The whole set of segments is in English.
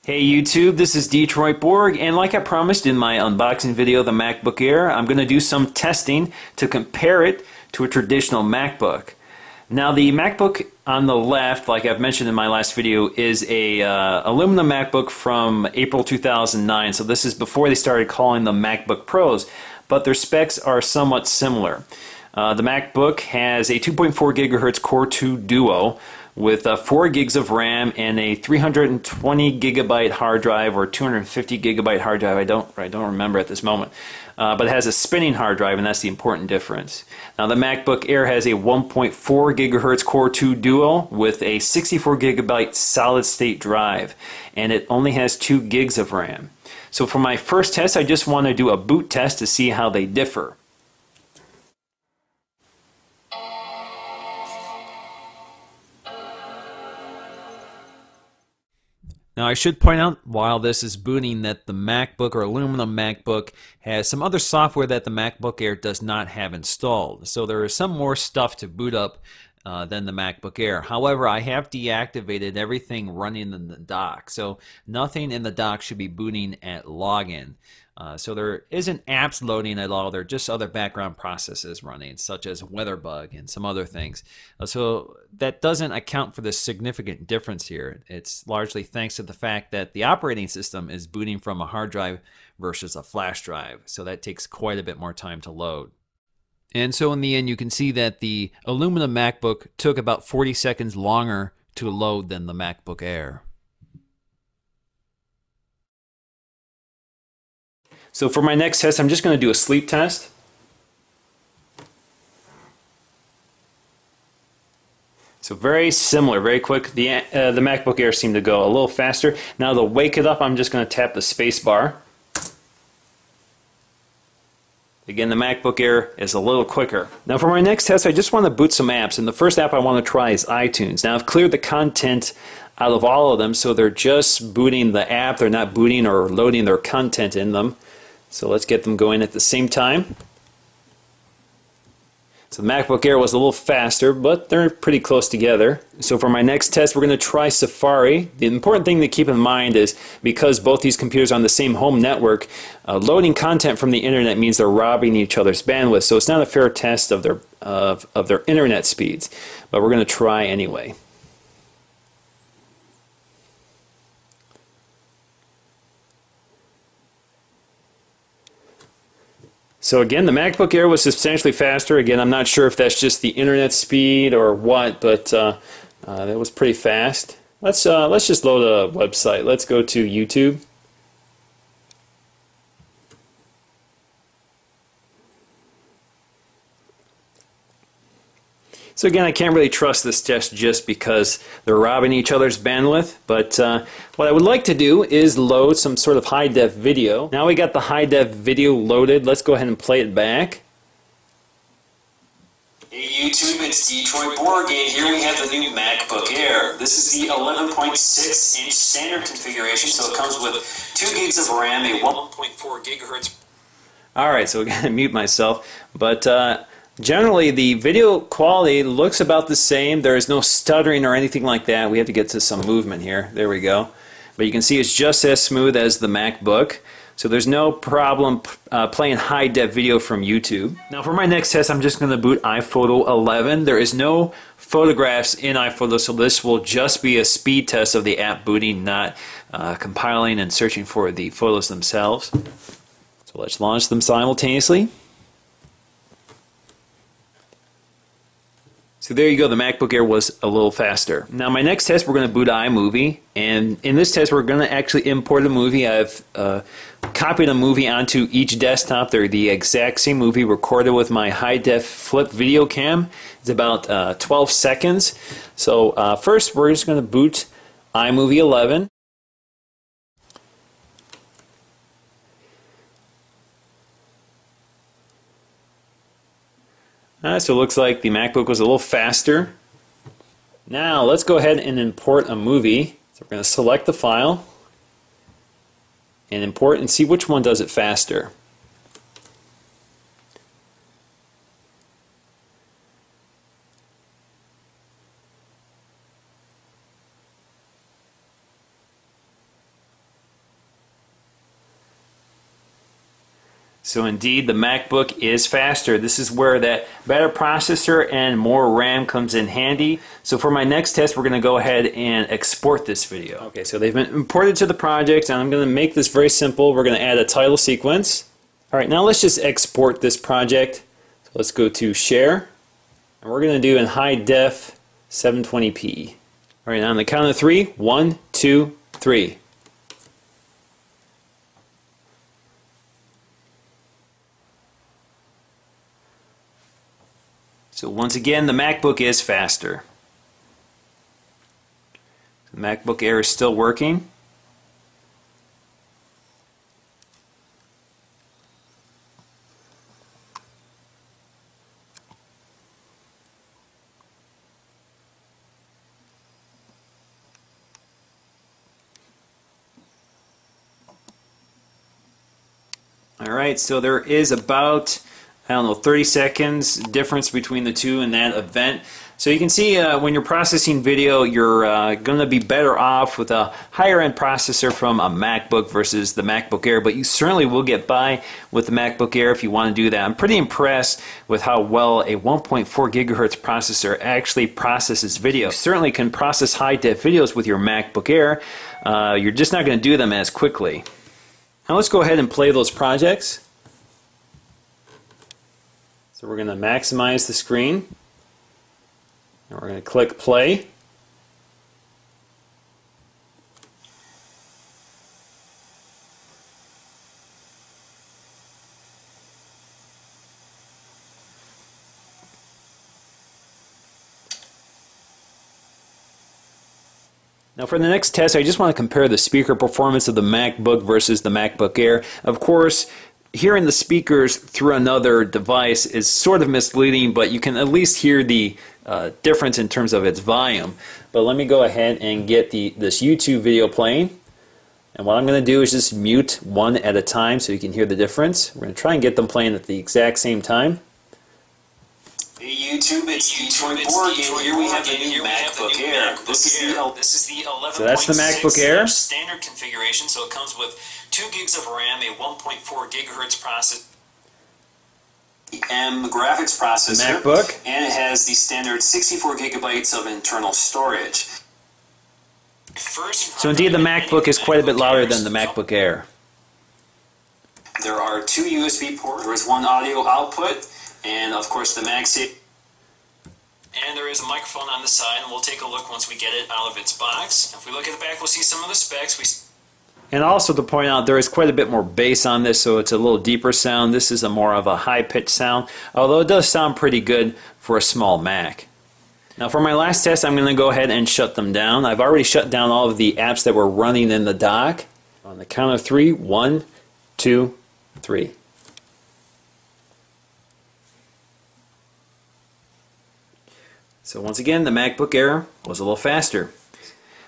Hey YouTube, this is Detroit Borg, and like I promised in my unboxing video of the MacBook Air, I'm going to do some testing to compare it to a traditional MacBook. Now the MacBook on the left, like I've mentioned in my last video, is a aluminum MacBook from April 2009, so this is before they started calling them MacBook Pros, but their specs are somewhat similar. The MacBook has a 2.4 gigahertz Core 2 Duo with 4 gigs of RAM and a 320 gigabyte hard drive or 250 gigabyte hard drive. I don't remember at this moment. But it has a spinning hard drive, and that's the important difference. Now the MacBook Air has a 1.4 gigahertz Core 2 Duo with a 64 gigabyte solid state drive, and it only has 2 gigs of RAM. So for my first test, I just want to do a boot test to see how they differ. Now I should point out while this is booting that the MacBook or aluminum MacBook has some other software that the MacBook Air does not have installed. So there is some more stuff to boot up than the MacBook Air. However, I have deactivated everything running in the dock. So nothing in the dock should be booting at login. So there isn't apps loading at all. There are just other background processes running, such as WeatherBug and some other things. So that doesn't account for the significant difference here. It's largely thanks to the fact that the operating system is booting from a hard drive versus a flash drive. So that takes quite a bit more time to load. And so in the end, you can see that the aluminum MacBook took about 40 seconds longer to load than the MacBook Air. So for my next test, I'm just going to do a sleep test. So very similar, very quick. The MacBook Air seemed to go a little faster. Now to wake it up, I'm just going to tap the space bar. Again, the MacBook Air is a little quicker. Now for my next test, I just want to boot some apps, and the first app I want to try is iTunes. Now I've cleared the content out of all of them, so they're just booting the app. They're not booting or loading their content in them. So let's get them going at the same time. So the MacBook Air was a little faster, but they're pretty close together. So for my next test, we're going to try Safari. The important thing to keep in mind is because both these computers are on the same home network, loading content from the internet means they're robbing each other's bandwidth. So it's not a fair test of their internet speeds, but we're going to try anyway. So again, the MacBook Air was substantially faster. Again, I'm not sure if that's just the internet speed or what, but that was pretty fast. Let's just load a website. Let's go to YouTube. So again, I can't really trust this test just because they're robbing each other's bandwidth, but what I would like to do is load some sort of high-def video. Now we got the high-def video loaded. Let's go ahead and play it back. Hey YouTube, it's Detroit Borg, and here we have the new MacBook Air. This is the 11.6-inch standard configuration, so it comes with 2 gigs of RAM, a 1.4 gigahertz. Alright, so we're going to mute myself, but generally, the video quality looks about the same. There is no stuttering or anything like that. We have to get to some movement here. There we go. But you can see it's just as smooth as the MacBook. So there's no problem playing high-def video from YouTube. Now for my next test, I'm just going to boot iPhoto 11. There is no photographs in iPhoto, so this will just be a speed test of the app booting, not compiling and searching for the photos themselves. So let's launch them simultaneously. So there you go, the MacBook Air was a little faster. Now my next test, we're going to boot iMovie, and in this test we're going to actually import a movie. I've copied a movie onto each desktop. They're the exact same movie recorded with my high-def flip video cam. It's about 12 seconds. So first we're just going to boot iMovie 11. So it looks like the MacBook was a little faster. Now let's go ahead and import a movie. So we're going to select the file and import and see which one does it faster. So indeed, the MacBook is faster. This is where that better processor and more RAM comes in handy. So for my next test, we're going to go ahead and export this video. Okay, so they've been imported to the project, and I'm going to make this very simple. We're going to add a title sequence. All right, now let's just export this project. So let's go to Share, and we're going to do in high def 720p. All right, now on the count of 3, 1, 2, 3. So once again, the MacBook is faster. The MacBook Air is still working. Alright, so there is about, I don't know, 30 seconds difference between the two in that event. So you can see when you're processing video, you're going to be better off with a higher end processor from a MacBook versus the MacBook Air, but you certainly will get by with the MacBook Air if you want to do that. I'm pretty impressed with how well a 1.4 gigahertz processor actually processes video. You certainly can process high def videos with your MacBook Air. You're just not going to do them as quickly. Now let's go ahead and play those projects. So we're going to maximize the screen, and we're going to click play. Now for the next test, I just want to compare the speaker performance of the MacBook versus the MacBook Air. Of course, hearing the speakers through another device is sort of misleading, but you can at least hear the difference in terms of its volume. But let me go ahead and get this YouTube video playing. And what I'm going to do is just mute one at a time so you can hear the difference. We're going to try and get them playing at the exact same time. Hey YouTube, it's Detroit Borg, and here we have the new MacBook Air. This is the 11.6 So that's the MacBook Air. Standard configuration, so it comes with 2 gigs of RAM, a 1.4 gigahertz processor, M graphics processor, MacBook. And it has the standard 64 gigabytes of internal storage. So indeed, the MacBook is quite a bit louder than the MacBook Air. There are 2 USB ports. There is one audio output. And of course the MagSafe. And there is a microphone on the side, and we'll take a look once we get it out of its box. If we look at the back, we'll see some of the specs. And also to point out, there is quite a bit more bass on this, so it's a little deeper sound. This is a more of a high-pitched sound, although it does sound pretty good for a small Mac. Now for my last test, I'm going to go ahead and shut them down. I've already shut down all of the apps that were running in the dock. On the count of 3, 1, 2, 3. So once again, the MacBook Air was a little faster.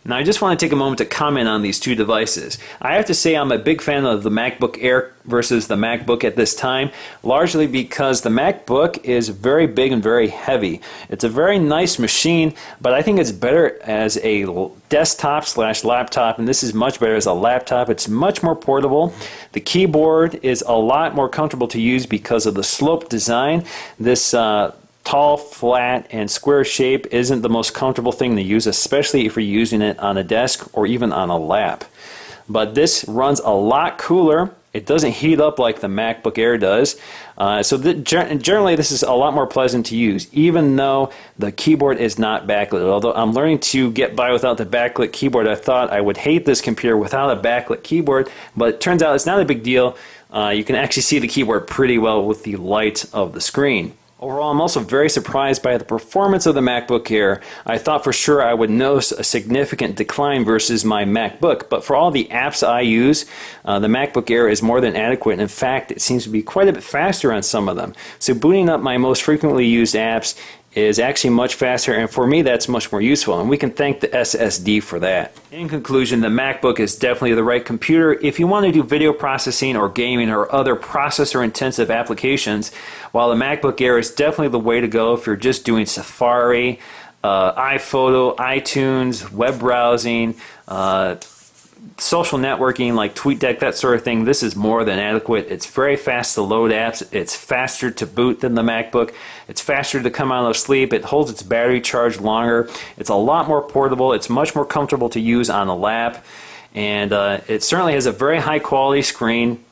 Now I just want to take a moment to comment on these two devices. I have to say I'm a big fan of the MacBook Air versus the MacBook at this time, largely because the MacBook is very big and very heavy. It's a very nice machine, but I think it's better as a desktop / laptop, and this is much better as a laptop. It's much more portable. The keyboard is a lot more comfortable to use because of the slope design. This tall, flat, and square shape isn't the most comfortable thing to use, especially if you're using it on a desk or even on a lap. But this runs a lot cooler. It doesn't heat up like the MacBook Air does. Generally, this is a lot more pleasant to use, even though the keyboard is not backlit. Although I'm learning to get by without the backlit keyboard, I thought I would hate this computer without a backlit keyboard, but it turns out it's not a big deal. You can actually see the keyboard pretty well with the light of the screen. Overall, I'm also very surprised by the performance of the MacBook Air. I thought for sure I would notice a significant decline versus my MacBook, but for all the apps I use, the MacBook Air is more than adequate. In fact, it seems to be quite a bit faster on some of them. So booting up my most frequently used apps is actually much faster, and for me that's much more useful, and we can thank the SSD for that. In conclusion, the MacBook is definitely the right computer if you want to do video processing or gaming or other processor intensive applications, while the MacBook Air is definitely the way to go if you're just doing Safari, iPhoto, iTunes, web browsing, social networking like TweetDeck, that sort of thing, this is more than adequate. It's very fast to load apps. It's faster to boot than the MacBook. It's faster to come out of sleep. It holds its battery charged longer. It's a lot more portable. It's much more comfortable to use on a lap. And it certainly has a very high quality screen.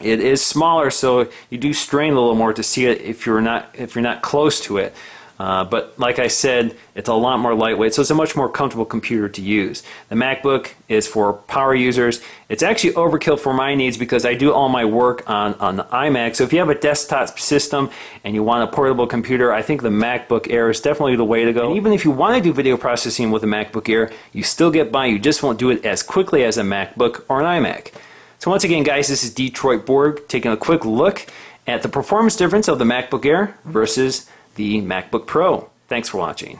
It is smaller, so you do strain a little more to see it if you're not close to it. But like I said, it's a lot more lightweight, so it's a much more comfortable computer to use. The MacBook is for power users. It's actually overkill for my needs because I do all my work on the iMac. So if you have a desktop system and you want a portable computer, I think the MacBook Air is definitely the way to go. And even if you want to do video processing with a MacBook Air, you still get by. You just won't do it as quickly as a MacBook or an iMac. So once again, guys, this is Detroit Borg taking a quick look at the performance difference of the MacBook Air versus the MacBook Pro. Thanks for watching.